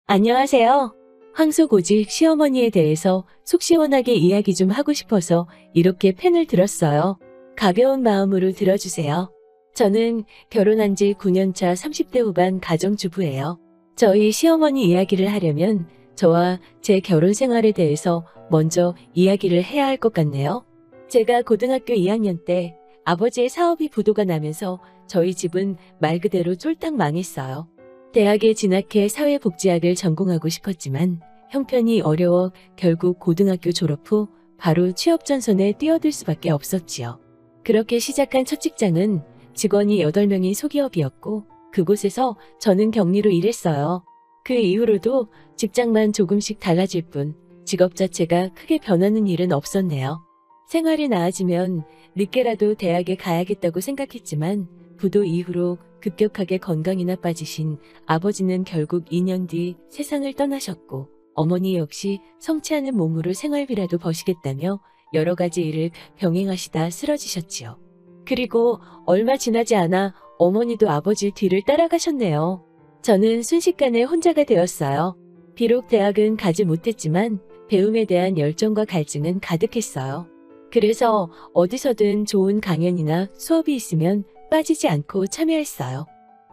안녕하세요. 황소고직 시어머니에 대해서 속 시원하게 이야기 좀 하고 싶어서 이렇게 펜을 들었어요. 가벼운 마음으로 들어주세요. 저는 결혼한 지 9년차 30대 후반 가정주부예요. 저희 시어머니 이야기를 하려면 저와 제 결혼 생활에 대해서 먼저 이야기를 해야 할 것 같네요. 제가 고등학교 2학년 때 아버지의 사업이 부도가 나면서 저희 집은 말 그대로 쫄딱 망했어요. 대학에 진학해 사회복지학을 전공하고 싶었지만 형편이 어려워 결국 고등학교 졸업 후 바로 취업 전선에 뛰어들 수밖에 없었지요. 그렇게 시작한 첫 직장은 직원이 8명인 소기업이었고 그곳에서 저는 격리로 일했어요. 그 이후로도 직장만 조금씩 달라질 뿐 직업 자체가 크게 변하는 일은 없었네요. 생활이 나아지면 늦게라도 대학에 가야겠다고 생각했지만 부도 이후로 급격하게 건강이 나빠지신 아버지는 결국 2년 뒤 세상을 떠나셨고 어머니 역시 성치 않은 몸으로 생활비라도 버시겠다며 여러 가지 일을 병행하시다 쓰러지셨지요. 그리고 얼마 지나지 않아 어머니도 아버지 뒤를 따라가셨네요. 저는 순식간에 혼자가 되었어요. 비록 대학은 가지 못했지만 배움에 대한 열정과 갈증은 가득했어요. 그래서 어디서든 좋은 강연이나 수업이 있으면 빠지지 않고 참여했어요.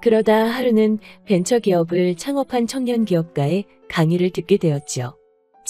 그러다 하루는 벤처기업을 창업한 청년기업가의 강의를 듣게 되었지요.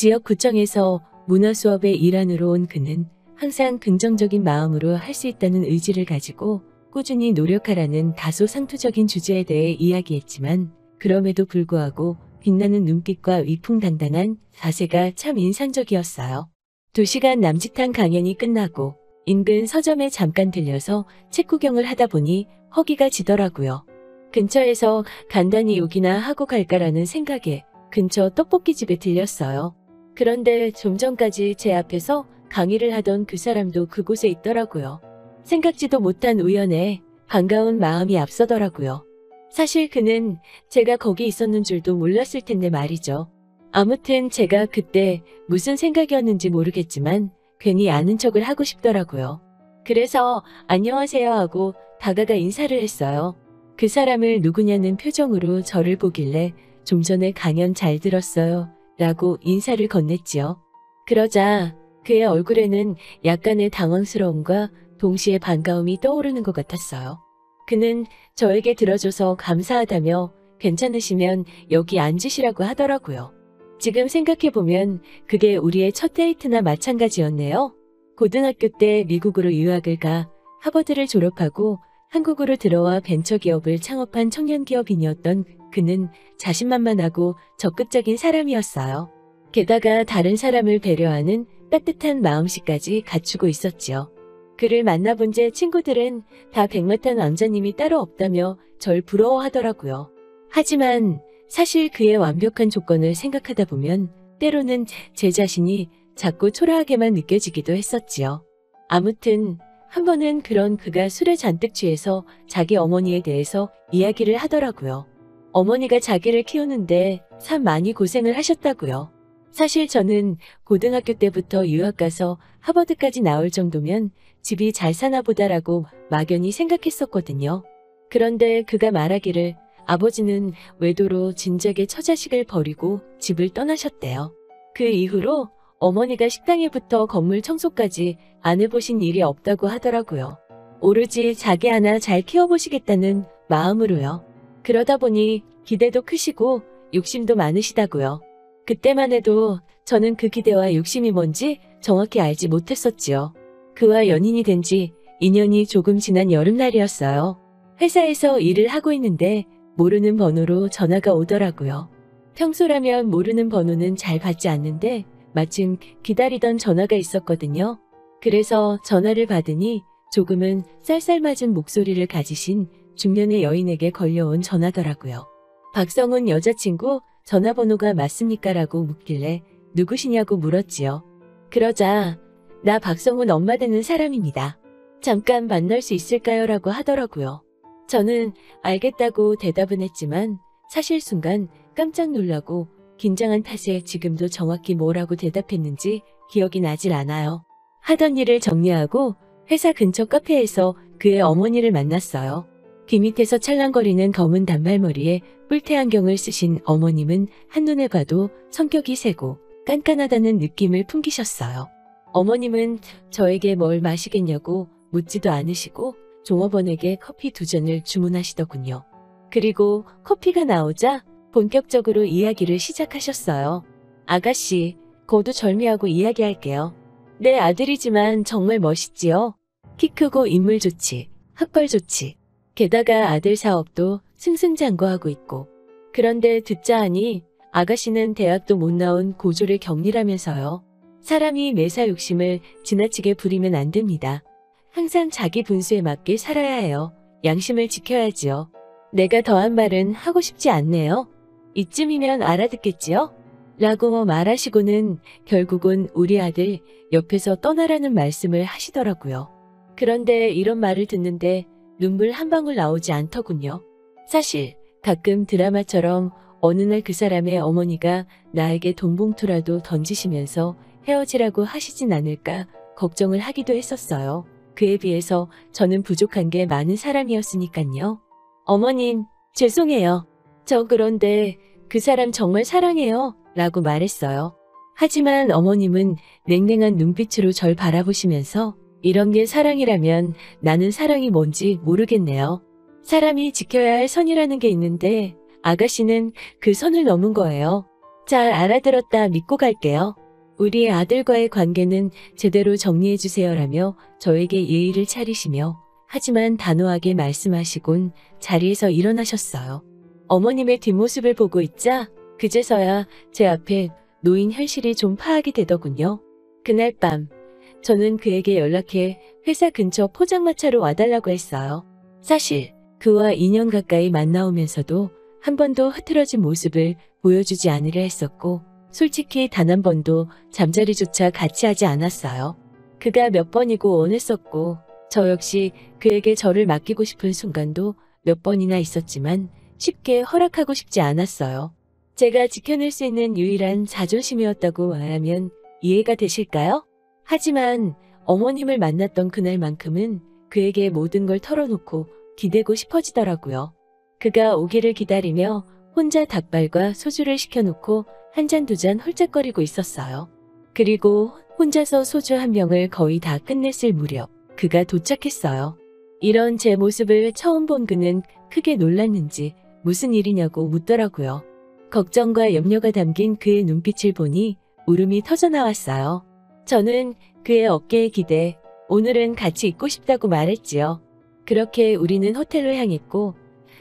지역구청에서 문화수업의 일환으로 온 그는 항상 긍정적인 마음으로 할 수 있다는 의지를 가지고 꾸준히 노력하라는 다소 상투적인 주제에 대해 이야기했지만 그럼에도 불구하고 빛나는 눈빛과 위풍당당한 자세가 참 인상적이었어요. 2시간 남짓한 강연이 끝나고 인근 서점에 잠깐 들려서 책 구경을 하다 보니 허기가 지더라고요. 근처에서 간단히 욕이나 하고 갈까라는 생각에 근처 떡볶이집에 들렸어요. 그런데 좀 전까지 제 앞에서 강의를 하던 그 사람도 그곳에 있더라고요. 생각지도 못한 우연에 반가운 마음이 앞서더라고요. 사실 그는 제가 거기 있었는 줄도 몰랐을 텐데 말이죠. 아무튼 제가 그때 무슨 생각이었는지 모르겠지만 괜히 아는 척을 하고 싶더라고요. 그래서 안녕하세요 하고 다가가 인사를 했어요. 그 사람을 누구냐는 표정으로 저를 보길래 좀 전에 강연 잘 들었어요 라고 인사를 건넸지요. 그러자 그의 얼굴에는 약간의 당황스러움과 동시에 반가움이 떠오르는 것 같았어요. 그는 저에게 들어줘서 감사하다며 괜찮으시면 여기 앉으시라고 하더라고요. 지금 생각해보면 그게 우리의 첫 데이트나 마찬가지였네요. 고등학교 때 미국으로 유학을 가 하버드를 졸업하고 한국으로 들어와 벤처기업을 창업한 청년기업인이었던 그는 자신만만하고 적극적인 사람이었어요. 게다가 다른 사람을 배려하는 따뜻한 마음씨까지 갖추고 있었지요. 그를 만나본 제 친구들은 다 백마탄 왕자님이 따로 없다며 절 부러워하더라고요. 하지만 사실 그의 완벽한 조건을 생각하다 보면 때로는 제 자신이 자꾸 초라하게만 느껴지기도 했었지요. 아무튼 한 번은 그런 그가 술에 잔뜩 취해서 자기 어머니에 대해서 이야기를 하더라고요. 어머니가 자기를 키우는데 참 많이 고생을 하셨다고요. 사실 저는 고등학교 때부터 유학 가서 하버드까지 나올 정도면 집이 잘 사나 보다라고 막연히 생각했었거든요. 그런데 그가 말하기를 아버지는 외도로 진작에 처자식을 버리고 집을 떠나셨대요. 그 이후로 어머니가 식당에부터 건물 청소까지 안 해보신 일이 없다고 하더라고요. 오로지 자기 하나 잘 키워보시겠다는 마음으로요. 그러다 보니 기대도 크시고 욕심도 많으시다고요. 그때만 해도 저는 그 기대와 욕심이 뭔지 정확히 알지 못했었지요. 그와 연인이 된 지 2년이 조금 지난 여름날이었어요. 회사에서 일을 하고 있는데 모르는 번호로 전화가 오더라고요. 평소라면 모르는 번호는 잘 받지 않는데 마침 기다리던 전화가 있었거든요. 그래서 전화를 받으니 조금은 쌀쌀맞은 목소리를 가지신 중년의 여인에게 걸려온 전화더라고요. 박성훈 여자친구 전화번호가 맞습니까? 라고 묻길래 누구시냐고 물었지요. 그러자 나 박성훈 엄마 되는 사람입니다. 잠깐 만날 수 있을까요? 라고 하더라고요. 저는 알겠다고 대답은 했지만 사실 순간 깜짝 놀라고 긴장한 탓에 지금도 정확히 뭐라고 대답했는지 기억이 나질 않아요. 하던 일을 정리하고 회사 근처 카페에서 그의 어머니를 만났어요. 귀 밑에서 찰랑거리는 검은 단발머리에 뿔테 안경을 쓰신 어머님은 한눈에 봐도 성격이 세고 깐깐하다는 느낌을 풍기셨어요. 어머님은 저에게 뭘 마시겠냐고 묻지도 않으시고 종업원에게 커피 2잔을 주문하시더군요. 그리고 커피가 나오자 본격적으로 이야기를 시작하셨어요. 아가씨, 거두절미하고 이야기할게요. 내 아들이지만 정말 멋있지요? 키 크고 인물 좋지, 학벌 좋지. 게다가 아들 사업도 승승장구하고 있고. 그런데 듣자 하니 아가씨는 대학도 못 나온 고졸의 경리라면서요. 사람이 매사 욕심을 지나치게 부리면 안 됩니다. 항상 자기 분수에 맞게 살아야 해요. 양심을 지켜야지요. 내가 더한 말은 하고 싶지 않네요. 이쯤이면 알아듣겠지요? 라고 말하시고는 결국은 우리 아들 옆에서 떠나라는 말씀을 하시더라고요. 그런데 이런 말을 듣는데 눈물 한 방울 나오지 않더군요. 사실 가끔 드라마처럼 어느 날 그 사람의 어머니가 나에게 돈봉투라도 던지시면서 헤어지라고 하시진 않을까 걱정을 하기도 했었어요. 그에 비해서 저는 부족한 게 많은 사람이었으니까요. 어머님, 죄송해요. 저 그런데 그 사람 정말 사랑해요. 라고 말했어요. 하지만 어머님은 냉랭한 눈빛으로 절 바라보시면서 이런 게 사랑이라면 나는 사랑이 뭔지 모르겠네요. 사람이 지켜야 할 선이라는 게 있는데 아가씨는 그 선을 넘은 거예요. 잘 알아들었다 믿고 갈게요. 우리 아들과의 관계는 제대로 정리해 주세요라며 저에게 예의를 차리시며 하지만 단호하게 말씀하시곤 자리에서 일어나셨어요. 어머님의 뒷모습을 보고 있자 그제서야 제 앞에 놓인 현실이 좀 파악이 되더군요. 그날 밤 저는 그에게 연락해 회사 근처 포장마차로 와달라고 했어요. 사실 그와 2년 가까이 만나오면서도 한 번도 흐트러진 모습을 보여주지 않으려 했었고 솔직히 단 한 번도 잠자리조차 같이 하지 않았어요. 그가 몇 번이고 원했었고 저 역시 그에게 저를 맡기고 싶은 순간도 몇 번이나 있었지만 쉽게 허락하고 싶지 않았어요. 제가 지켜낼 수 있는 유일한 자존심이었다고 말하면 이해가 되실까요? 하지만 어머님을 만났던 그날만큼은 그에게 모든 걸 털어놓고 기대고 싶어지더라고요. 그가 오기를 기다리며 혼자 닭발과 소주를 시켜놓고 한 잔 두 잔 홀짝거리고 있었어요. 그리고 혼자서 소주 한 병을 거의 다 끝냈을 무렵 그가 도착했어요. 이런 제 모습을 처음 본 그는 크게 놀랐는지 무슨 일이냐고 묻더라고요. 걱정과 염려가 담긴 그의 눈빛을 보니 울음이 터져나왔어요. 저는 그의 어깨에 기대 오늘은 같이 있고 싶다고 말했지요. 그렇게 우리는 호텔로 향했고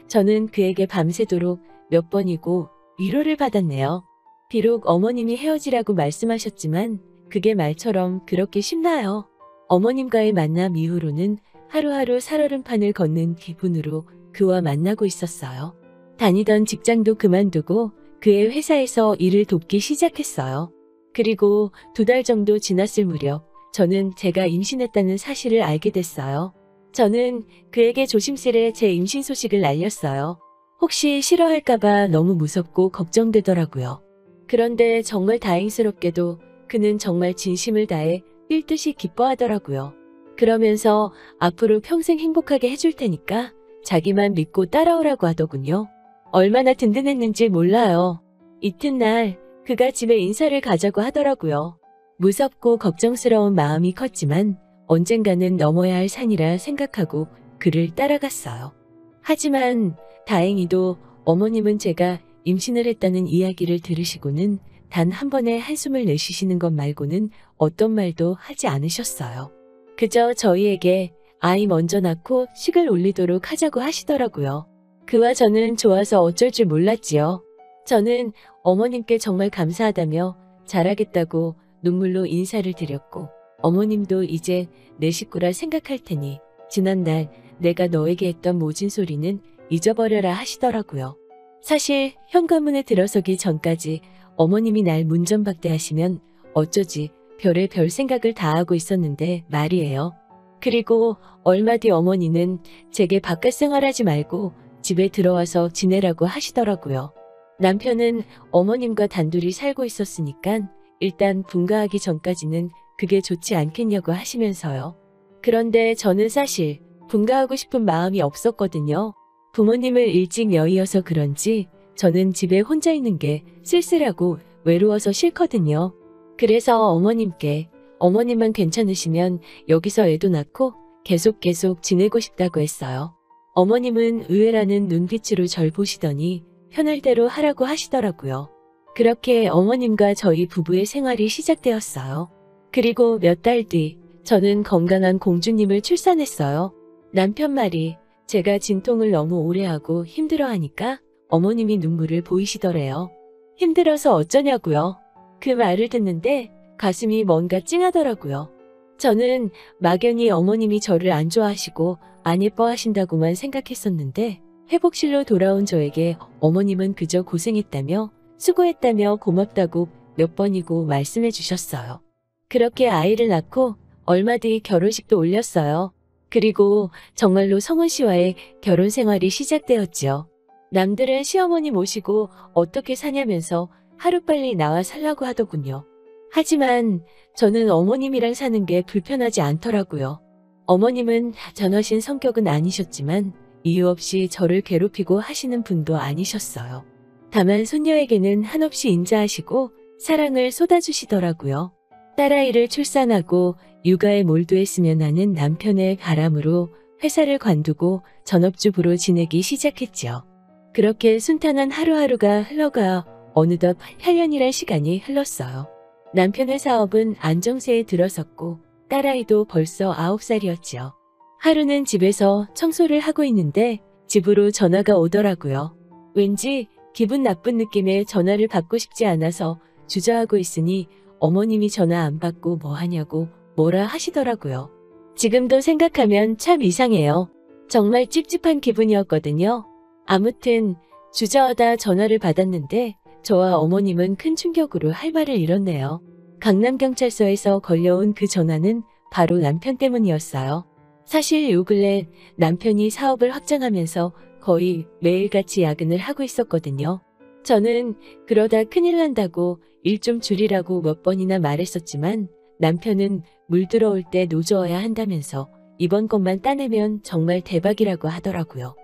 저는 그에게 밤새도록 몇 번이고 위로를 받았네요. 비록 어머님이 헤어지라고 말씀하셨지만 그게 말처럼 그렇게 쉽나요? 어머님과의 만남 이후로는 하루하루 살얼음판을 걷는 기분으로 그와 만나고 있었어요. 다니던 직장도 그만두고 그의 회사에서 일을 돕기 시작했어요. 그리고 2달 정도 지났을 무렵 저는 제가 임신했다는 사실을 알게 됐어요. 저는 그에게 조심스레 제 임신 소식을 알렸어요. 혹시 싫어할까봐 너무 무섭고 걱정되더라고요. 그런데 정말 다행스럽게도 그는 정말 진심을 다해 뛸듯이 기뻐하더라고요. 그러면서 앞으로 평생 행복하게 해줄 테니까 자기만 믿고 따라오라고 하더군요. 얼마나 든든했는지 몰라요. 이튿날 그가 집에 인사를 가자고 하더라고요. 무섭고 걱정스러운 마음이 컸지만 언젠가는 넘어야 할 산이라 생각하고 그를 따라갔어요. 하지만 다행히도 어머님은 제가 임신을 했다는 이야기를 들으시고는 단 한 번의 한숨을 내쉬시는 것 말고는 어떤 말도 하지 않으셨어요. 그저 저희에게 아이 먼저 낳고 식을 올리도록 하자고 하시더라고요. 그와 저는 좋아서 어쩔 줄 몰랐지요. 저는 어머님께 정말 감사하다며 잘하겠다고 눈물로 인사를 드렸고 어머님도 이제 내 식구라 생각할 테니 지난날 내가 너에게 했던 모진 소리는 잊어버려라 하시더라고요. 사실 현관문에 들어서기 전까지 어머님이 날 문전박대하시면 어쩌지 별의 별 생각을 다 하고 있었는데 말이에요. 그리고 얼마 뒤 어머니는 제게 바깥 생활하지 말고 집에 들어와서 지내라고 하시더라고요. 남편은 어머님과 단둘이 살고 있었으니까 일단 분가하기 전까지는 그게 좋지 않겠냐고 하시면서요. 그런데 저는 사실 분가하고 싶은 마음이 없었거든요. 부모님을 일찍 여의어서 그런지 저는 집에 혼자 있는 게 쓸쓸하고 외로워서 싫거든요. 그래서 어머님께 어머님만 괜찮으시면 여기서 애도 낳고 계속 지내고 싶다고 했어요. 어머님은 의외라는 눈빛으로 절 보시더니 편할 대로 하라고 하시더라고요. 그렇게 어머님과 저희 부부의 생활이 시작되었어요. 그리고 몇 달 뒤 저는 건강한 공주님을 출산했어요. 남편 말이 제가 진통을 너무 오래 하고 힘들어하니까 어머님이 눈물을 보이시더래요. 힘들어서 어쩌냐고요. 그 말을 듣는데 가슴이 뭔가 찡하더라고요. 저는 막연히 어머님이 저를 안 좋아하시고 안 예뻐하신다고만 생각했었는데 회복실로 돌아온 저에게 어머님은 그저 고생했다며 수고했다며 고맙다고 몇 번이고 말씀해 주셨어요. 그렇게 아이를 낳고 얼마 뒤 결혼식도 올렸어요. 그리고 정말로 성훈 씨와의 결혼 생활이 시작되었지요. 남들은 시어머니 모시고 어떻게 사냐면서 하루빨리 나와 살라고 하더군요. 하지만 저는 어머님이랑 사는 게 불편하지 않더라고요. 어머님은 전하신 성격은 아니셨지만 이유 없이 저를 괴롭히고 하시는 분도 아니셨어요. 다만 손녀에게는 한없이 인자하시고 사랑을 쏟아주시더라고요. 딸아이를 출산하고 육아에 몰두했으면 하는 남편의 바람으로 회사를 관두고 전업주부로 지내기 시작했지요. 그렇게 순탄한 하루하루가 흘러가 어느덧 8년이란 시간이 흘렀어요. 남편의 사업은 안정세에 들어섰고 딸아이도 벌써 9살이었지요. 하루는 집에서 청소를 하고 있는데 집으로 전화가 오더라고요. 왠지 기분 나쁜 느낌의 전화를 받고 싶지 않아서 주저하고 있으니 어머님이 전화 안 받고 뭐 하냐고 뭐라 하시더라고요. 지금도 생각하면 참 이상해요. 정말 찝찝한 기분이었거든요. 아무튼 주저하다 전화를 받았는데 저와 어머님은 큰 충격으로 할 말을 잃었네요. 강남경찰서에서 걸려온 그 전화는 바로 남편 때문이었어요. 사실 요 근래 남편이 사업을 확장하면서 거의 매일같이 야근을 하고 있었거든요. 저는 그러다 큰일 난다고 일 좀 줄이라고 몇 번이나 말했었지만 남편은 물 들어올 때 노져야 한다면서 이번 것만 따내면 정말 대박이라고 하더라고요.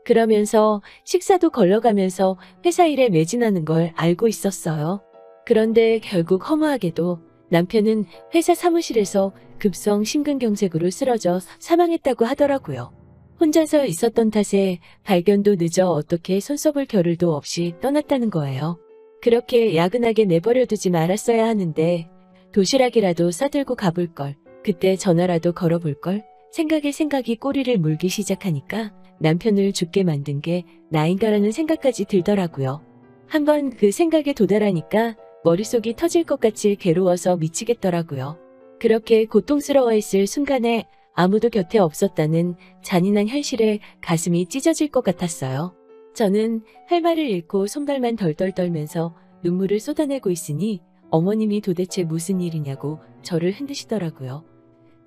그러면서 식사도 걸러가면서 회사 일에 매진하는 걸 알고 있었어요. 그런데 결국 허무하게도 남편은 회사 사무실에서 급성 심근경색으로 쓰러져 사망했다고 하더라고요. 혼자서 있었던 탓에 발견도 늦어 어떻게 손써볼 겨를도 없이 떠났다는 거예요. 그렇게 야근하게 내버려두지 말았어야 하는데 도시락이라도 싸들고 가볼걸, 그때 전화라도 걸어볼걸 생각이 꼬리를 물기 시작하니까 남편을 죽게 만든 게 나인가라는 생각까지 들더라고요. 한번 그 생각에 도달하니까 머릿속이 터질 것 같이 괴로워서 미치겠더라고요. 그렇게 고통스러워했을 순간에 아무도 곁에 없었다는 잔인한 현실에 가슴이 찢어질 것 같았어요. 저는 할 말을 잃고 손발만 덜덜 떨면서 눈물을 쏟아내고 있으니 어머님이 도대체 무슨 일이냐고 저를 흔드시더라고요.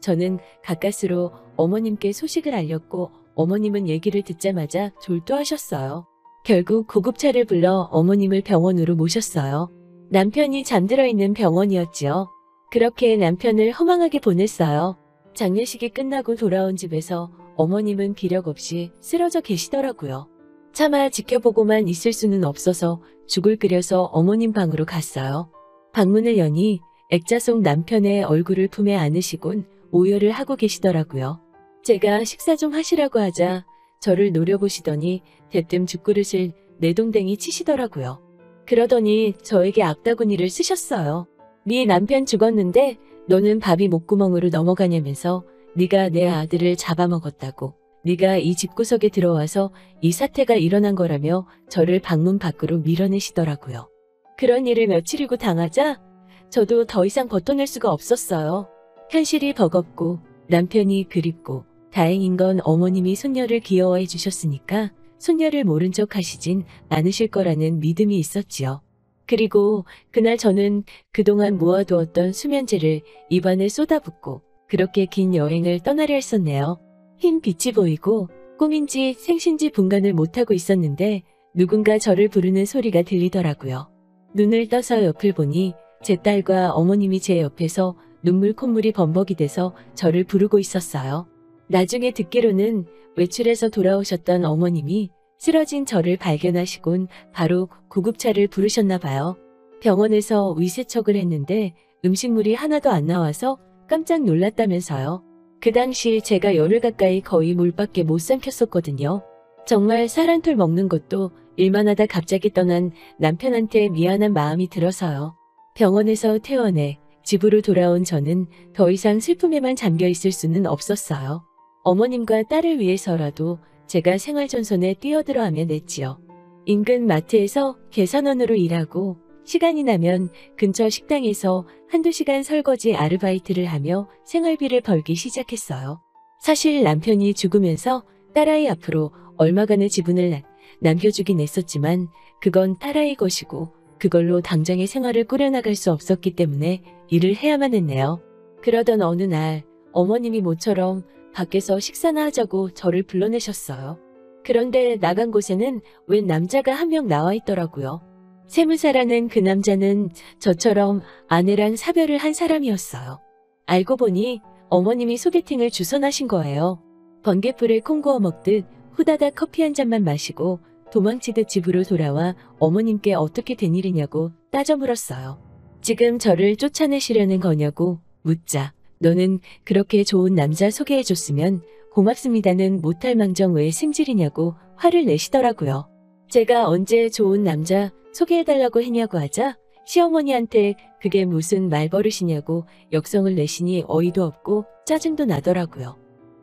저는 가까스로 어머님께 소식을 알렸고 어머님은 얘기를 듣자마자 졸도하셨어요. 결국 구급차를 불러 어머님을 병원으로 모셨어요. 남편이 잠들어 있는 병원이었지요. 그렇게 남편을 허망하게 보냈어요. 장례식이 끝나고 돌아온 집에서 어머님은 기력 없이 쓰러져 계시더라고요. 차마 지켜보고만 있을 수는 없어서 죽을 끓여서 어머님 방으로 갔어요. 방문을 여니 액자 속 남편의 얼굴을 품에 안으시곤 오열을 하고 계시더라고요. 제가 식사 좀 하시라고 하자 저를 노려보시더니 대뜸 죽그릇을 내동댕이 치시더라고요. 그러더니 저에게 악다구니를 쓰셨어요. 네 남편 죽었는데 너는 밥이 목구멍으로 넘어가냐면서 네가 내 아들을 잡아먹었다고, 네가 이 집구석에 들어와서 이 사태가 일어난 거라며 저를 방문 밖으로 밀어내시더라고요. 그런 일을 며칠이고 당하자 저도 더 이상 버텨낼 수가 없었어요. 현실이 버겁고 남편이 그립고 다행인 건 어머님이 손녀를 귀여워해 주셨으니까 손녀를 모른 척 하시진 않으실 거라는 믿음이 있었지요. 그리고 그날 저는 그동안 모아두었던 수면제를 입안에 쏟아붓고 그렇게 긴 여행을 떠나려 했었네요. 흰 빛이 보이고 꿈인지 생신지 분간을 못하고 있었는데 누군가 저를 부르는 소리가 들리더라고요. 눈을 떠서 옆을 보니 제 딸과 어머님이 제 옆에서 눈물 콧물이 범벅이 돼서 저를 부르고 있었어요. 나중에 듣기로는 외출해서 돌아오셨던 어머님이 쓰러진 저를 발견하시곤 바로 구급차를 부르셨나 봐요. 병원에서 위세척을 했는데 음식물이 하나도 안 나와서 깜짝 놀랐다면서요. 그 당시 제가 열흘 가까이 거의 물밖에 못 삼켰었거든요. 정말 살 한 톨 먹는 것도 일만 하다 갑자기 떠난 남편한테 미안한 마음이 들어서요. 병원에서 퇴원해 집으로 돌아온 저는 더 이상 슬픔에만 잠겨 있을 수는 없었어요. 어머님과 딸을 위해서라도 제가 생활전선에 뛰어들어 하면 냈지요. 인근 마트에서 계산원으로 일하고 시간이 나면 근처 식당에서 한두 시간 설거지 아르바이트를 하며 생활비를 벌기 시작했어요. 사실 남편이 죽으면서 딸아이 앞으로 얼마간의 지분을 남겨주긴 했었지만 그건 딸아이 것이고 그걸로 당장의 생활을 꾸려나갈 수 없었기 때문에 일을 해야만 했네요. 그러던 어느 날 어머님이 모처럼 밖에서 식사나 하자고 저를 불러내셨어요. 그런데 나간 곳에는 웬 남자가 한 명 나와 있더라고요. 세무사라는 그 남자는 저처럼 아내랑 사별을 한 사람이었어요. 알고 보니 어머님이 소개팅을 주선하신 거예요. 번갯불에 콩 구워 먹듯 후다닥 커피 한 잔만 마시고 도망치듯 집으로 돌아와 어머님께 어떻게 된 일이냐고 따져 물었어요. 지금 저를 쫓아내시려는 거냐고 묻자 너는 그렇게 좋은 남자 소개해줬으면 고맙습니다는 못할 망정 왜 승질이냐고 화를 내시더라고요. 제가 언제 좋은 남자 소개해달라고 했냐고 하자 시어머니한테 그게 무슨 말버릇이냐고 역성을 내시니 어이도 없고 짜증도 나더라고요.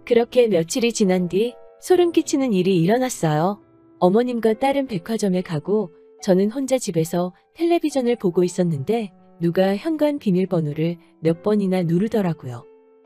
그렇게 며칠이 지난 뒤 소름 끼치는 일이 일어났어요. 어머님과 딸은 백화점에 가고 저는 혼자 집에서 텔레비전을 보고 있었는데 누가 현관 비밀번호를 몇 번이나 누르더라고요.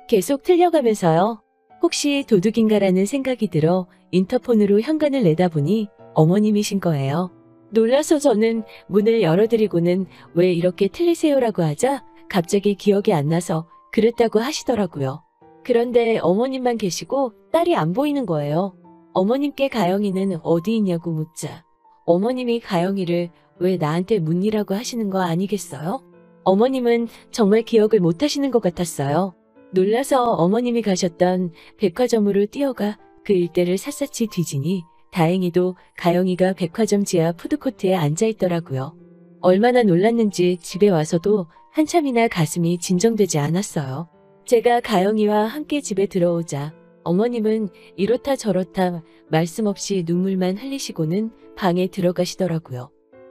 계속 틀려가면서요. 혹시 도둑인가라는 생각이 들어 인터폰으로 현관을 내다보니 어머님이신 거예요. 놀라서 저는 문을 열어드리고는 왜 이렇게 틀리세요라고 하자 갑자기 기억이 안 나서 그랬다고 하시더라고요. 그런데 어머님만 계시고 딸이 안 보이는 거예요. 어머님께 가영이는 어디 있냐고 묻자 어머님이 가영이를 왜 나한테 묻니라고 하시는 거 아니겠어요? 어머님은 정말 기억을 못 하시는 것 같았어요. 놀라서 어머님이 가셨던 백화점으로 뛰어가 그 일대를 샅샅이 뒤지니 다행히도 가영이가 백화점 지하 푸드코트에 앉아있더라고요. 얼마나 놀랐는지 집에 와서도 한참이나 가슴이 진정되지 않았어요. 제가 가영이와 함께 집에 들어오자 어머님은 이렇다 저렇다 말씀 없이 눈물만 흘리시고는 방에 들어가시더라고요.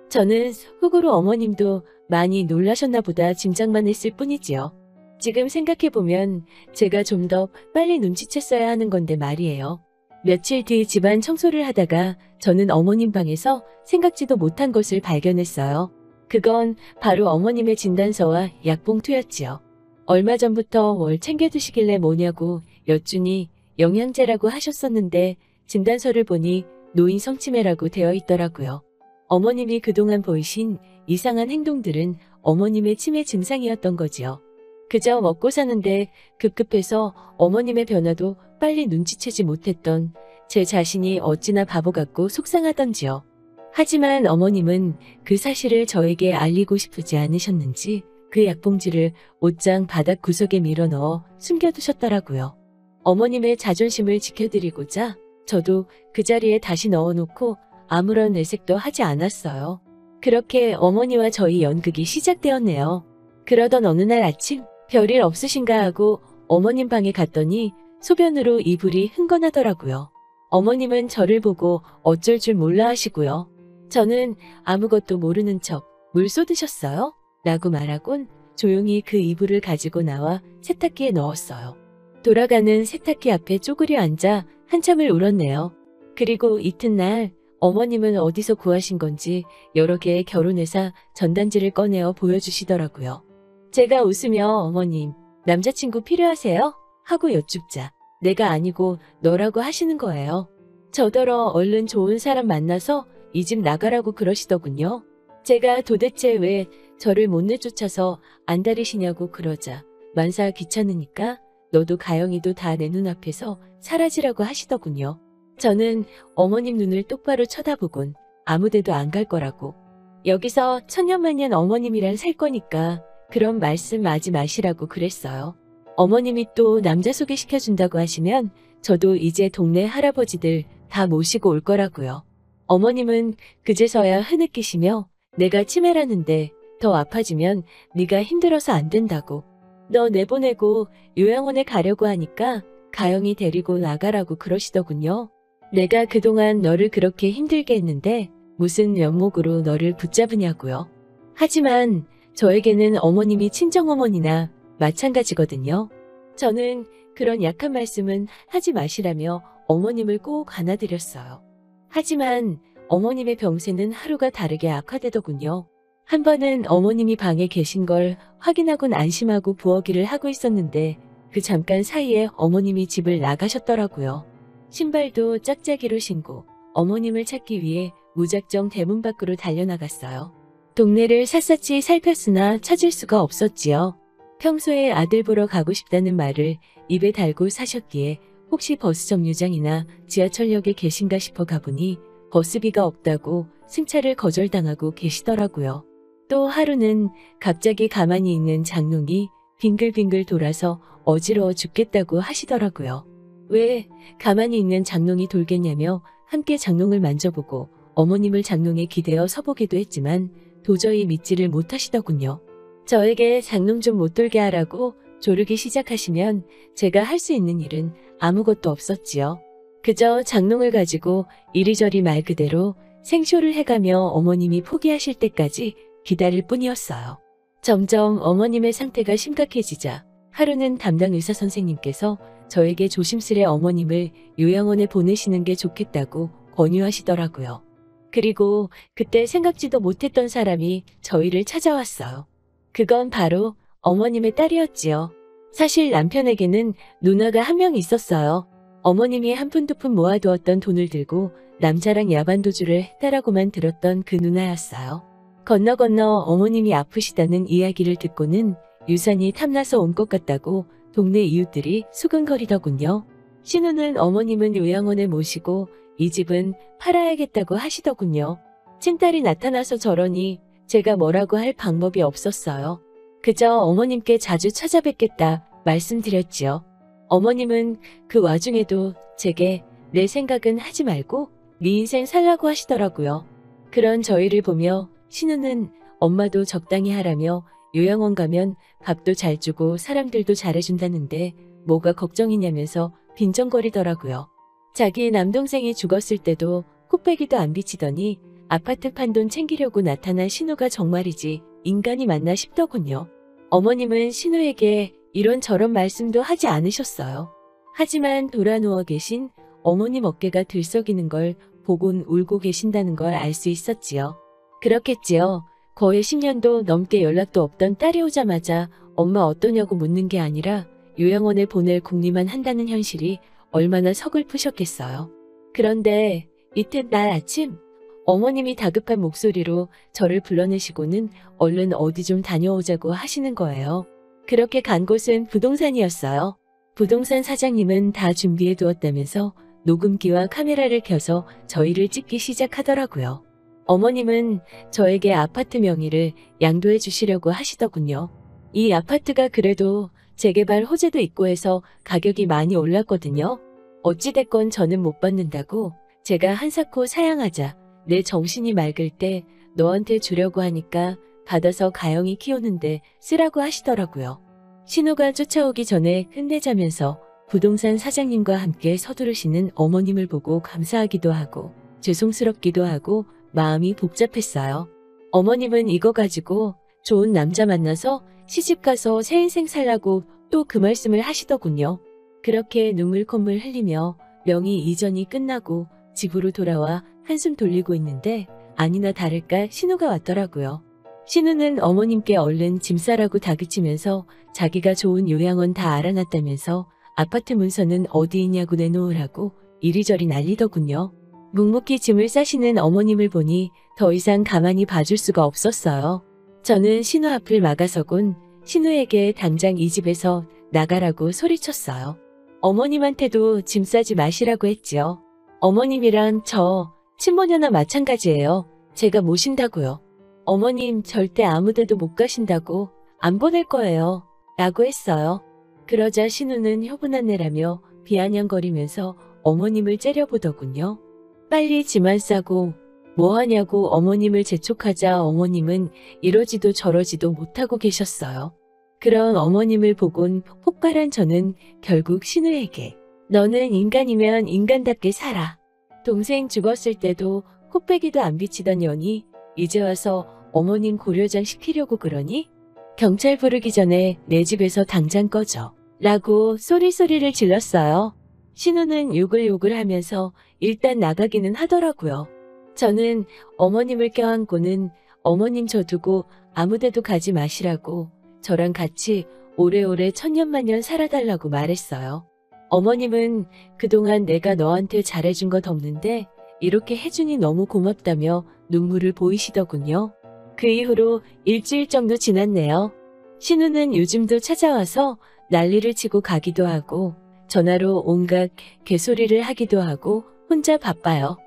저는 속으로 어머님도 많이 놀라셨나 보다 짐작만 했을 뿐이지요. 지금 생각해보면 제가 좀 더 빨리 눈치챘어야 하는 건데 말이에요. 며칠 뒤 집안 청소를 하다가 저는 어머님 방에서 생각지도 못한 것을 발견했어요. 그건 바로 어머님의 진단서와 약봉투였지요. 얼마 전부터 뭘 챙겨드시길래 뭐냐고 여쭈니 영양제라고 하셨었는데 진단서를 보니 노인 성치매라고 되어 있더라고요. 어머님이 그동안 보이신 이상한 행동들은 어머님의 치매 증상이었던 거지요. 그저 먹고 사는데 급급해서 어머님의 변화도 빨리 눈치채지 못했던 제 자신이 어찌나 바보 같고 속상하던지요. 하지만 어머님은 그 사실을 저에게 알리고 싶지 않으셨는지 그 약봉지를 옷장 바닥 구석에 밀어넣어 숨겨두셨더라고요. 어머님의 자존심을 지켜드리고자 저도 그 자리에 다시 넣어놓고 아무런 내색도 하지 않았어요. 그렇게 어머니와 저희 연극이 시작되었네요. 그러던 어느 날 아침 별일 없으신가 하고 어머님 방에 갔더니 소변으로 이불이 흥건하더라고요. 어머님은 저를 보고 어쩔 줄 몰라 하시고요. 저는 아무것도 모르는 척 물 쏟으셨어요? 라고 말하곤 조용히 그 이불을 가지고 나와 세탁기에 넣었어요. 돌아가는 세탁기 앞에 쪼그려 앉아 한참을 울었네요. 그리고 이튿날 어머님은 어디서 구하신 건지 여러 개의 결혼회사 전단지를 꺼내어 보여주시더라고요. 제가 웃으며 어머님, 남자친구 필요하세요? 하고 여쭙자 내가 아니고 너라고 하시는 거예요. 저더러 얼른 좋은 사람 만나서 이 집 나가라고 그러시더군요. 제가 도대체 왜 저를 못 내쫓아서 안달이시냐고 그러자 만사 귀찮으니까 너도 가영이도 다 내 눈앞에서 사라지라고 하시더군요. 저는 어머님 눈을 똑바로 쳐다보곤 아무데도 안 갈 거라고. 여기서 천년만년 어머님이랑 살 거니까 그런 말씀 하지 마시라고 그랬어요. 어머님이 또 남자 소개시켜준다고 하시면 저도 이제 동네 할아버지들 다 모시고 올 거라고요. 어머님은 그제서야 흐느끼시며 내가 치매라는데 더 아파지면 네가 힘들어서 안 된다고. 너 내보내고 요양원에 가려고 하니까 가영이 데리고 나가라고 그러시더군요. 내가 그동안 너를 그렇게 힘들게 했는데 무슨 면목으로 너를 붙잡으냐고요. 하지만 저에게는 어머님이 친정어머니나 마찬가지거든요. 저는 그런 약한 말씀은 하지 마시라며 어머님을 꼭 안아드렸어요. 하지만 어머님의 병세는 하루가 다르게 악화되더군요. 한 번은 어머님이 방에 계신 걸 확인하곤 안심하고 부엌일을 하고 있었는데 그 잠깐 사이에 어머님이 집을 나가셨더라고요. 신발도 짝짝이로 신고 어머님을 찾기 위해 무작정 대문 밖으로 달려나갔어요. 동네를 샅샅이 살폈으나 찾을 수가 없었지요. 평소에 아들 보러 가고 싶다는 말을 입에 달고 사셨기에 혹시 버스 정류장이나 지하철역에 계신가 싶어 가보니 버스비가 없다고 승차를 거절당하고 계시더라고요. 또 하루는 갑자기 가만히 있는 장롱이 빙글빙글 돌아서 어지러워 죽겠다고 하시더라고요. 왜 가만히 있는 장롱이 돌겠냐며 함께 장롱을 만져보고 어머님을 장롱에 기대어 서보기도 했지만 도저히 믿지를 못하시더군요. 저에게 장롱 좀 못 돌게 하라고 조르기 시작하시면 제가 할 수 있는 일은 아무것도 없었지요. 그저 장롱을 가지고 이리저리 말 그대로 생쇼를 해가며 어머님이 포기하실 때까지 기다릴 뿐이었어요. 점점 어머님의 상태가 심각해지자 하루는 담당 의사 선생님께서 저에게 조심스레 어머님을 요양원에 보내시는 게 좋겠다고 권유하시더라고요. 그리고 그때 생각지도 못했던 사람이 저희를 찾아왔어요. 그건 바로 어머님의 딸이었지요. 사실 남편에게는 누나가 한 명 있었어요. 어머님이 한 푼 두 푼 모아두었던 돈을 들고 남자랑 야반도주를 했다라고만 들었던 그 누나였어요. 건너 어머님이 아프시다는 이야기를 듣고는 유산이 탐나서 온 것 같다고 동네 이웃들이 수근거리더군요. 신우는 어머님은 요양원에 모시고 이 집은 팔아야겠다고 하시더군요. 친딸이 나타나서 저러니 제가 뭐라고 할 방법이 없었어요. 그저 어머님께 자주 찾아뵙겠다 말씀드렸지요. 어머님은 그 와중에도 제게 내 생각은 하지 말고 네 인생 살라고 하시더라고요. 그런 저희를 보며 신우는 엄마도 적당히 하라며 요양원 가면 밥도 잘 주고 사람들도 잘해준다는데 뭐가 걱정이냐면서 빈정거리더라고요. 자기 남동생이 죽었을 때도 코빼기도 안 비치더니 아파트 판돈 챙기려고 나타난 신우가 정말이지 인간이 맞나 싶더군요. 어머님은 신우에게 이런저런 말씀도 하지 않으셨어요. 하지만 돌아 누워 계신 어머님 어깨가 들썩이는 걸 보곤 울고 계신다는 걸 알 수 있었지요. 그렇겠지요. 거의 10년도 넘게 연락도 없던 딸이 오자마자 엄마 어떠냐고 묻는 게 아니라 요양원에 보낼 궁리만 한다는 현실이 얼마나 서글프셨겠어요. 그런데 이튿날 아침 어머님이 다급한 목소리로 저를 불러내시고는 얼른 어디 좀 다녀오자고 하시는 거예요. 그렇게 간 곳은 부동산이었어요. 부동산 사장님은 다 준비해 두었다면서 녹음기와 카메라를 켜서 저희를 찍기 시작하더라고요. 어머님은 저에게 아파트 명의를 양도해 주시려고 하시더군요. 이 아파트가 그래도 재개발 호재도 있고 해서 가격이 많이 올랐거든요. 어찌됐건 저는 못 받는다고 제가 한사코 사양하자 내 정신이 맑을 때 너한테 주려고 하니까 받아서 가영이 키우는데 쓰라고 하시더라고요. 신우가 쫓아오기 전에 끝내자면서 부동산 사장님과 함께 서두르시는 어머님을 보고 감사하기도 하고 죄송스럽기도 하고 마음이 복잡했어요. 어머님은 이거 가지고 좋은 남자 만나서 시집가서 새 인생 살라고 또 그 말씀을 하시더군요. 그렇게 눈물 콧물 흘리며 명의 이전이 끝나고 집으로 돌아와 한숨 돌리고 있는데 아니나 다를까 신우가 왔더라고요. 신우는 어머님께 얼른 짐 싸라고 다그치면서 자기가 좋은 요양원 다 알아놨다면서 아파트 문서는 어디 있냐고 내놓으라고 이리저리 난리더군요. 묵묵히 짐을 싸시는 어머님을 보니 더 이상 가만히 봐줄 수가 없었어요. 저는 신우 앞을 막아서곤 신우에게 당장 이 집에서 나가라고 소리쳤어요. 어머님한테도 짐 싸지 마시라고 했지요. 어머님이란 저 친모녀나 마찬가지예요. 제가 모신다고요. 어머님 절대 아무데도 못 가신다고 안 보낼 거예요. 라고 했어요. 그러자 신우는 효분한 애라며 비아냥거리면서 어머님을 째려보더군요. 빨리 짐만 싸고 뭐하냐고 어머님을 재촉하자 어머님은 이러지도 저러지도 못하고 계셨어요. 그런 어머님을 보곤 폭발한 저는 결국 신우에게 너는 인간이면 인간답게 살아. 동생 죽었을 때도 코빼기도 안 비치던 년이 이제 와서 어머님 고려장 시키려고 그러니? 경찰 부르기 전에 내 집에서 당장 꺼져. 라고 소리소리를 질렀어요. 신우는 욕을 하면서 일단 나가기는 하더라고요. 저는 어머님을 껴안고는 어머님 저 두고 아무데도 가지 마시라고 저랑 같이 오래오래 천년만년 살아달라고 말했어요. 어머님은 그동안 내가 너한테 잘해준 것 없는데 이렇게 해주니 너무 고맙다며 눈물을 보이시더군요. 그 이후로 일주일 정도 지났네요. 신우는 요즘도 찾아와서 난리를 치고 가기도 하고 전화로 온갖 개소리를 하기도 하고 혼자 바빠요.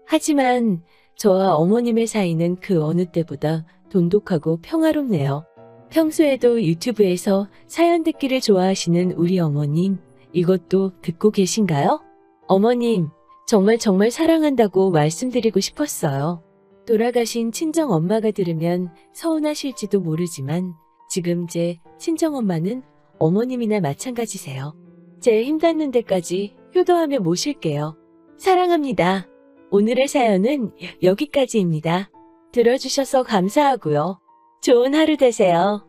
하지만 저와 어머님의 사이는 그 어느 때보다 돈독하고 평화롭네요. 평소에도 유튜브에서 사연 듣기를 좋아하시는 우리 어머님, 이것도 듣고 계신가요? 어머님, 정말 사랑한다고 말씀드리고 싶었어요. 돌아가신 친정엄마가 들으면 서운하실지도 모르지만 지금 제 친정엄마는 어머님이나 마찬가지세요. 제 힘 닿는 데까지 효도하며 모실게요. 사랑합니다. 오늘의 사연은 여기까지입니다. 들어주셔서 감사하고요. 좋은 하루 되세요.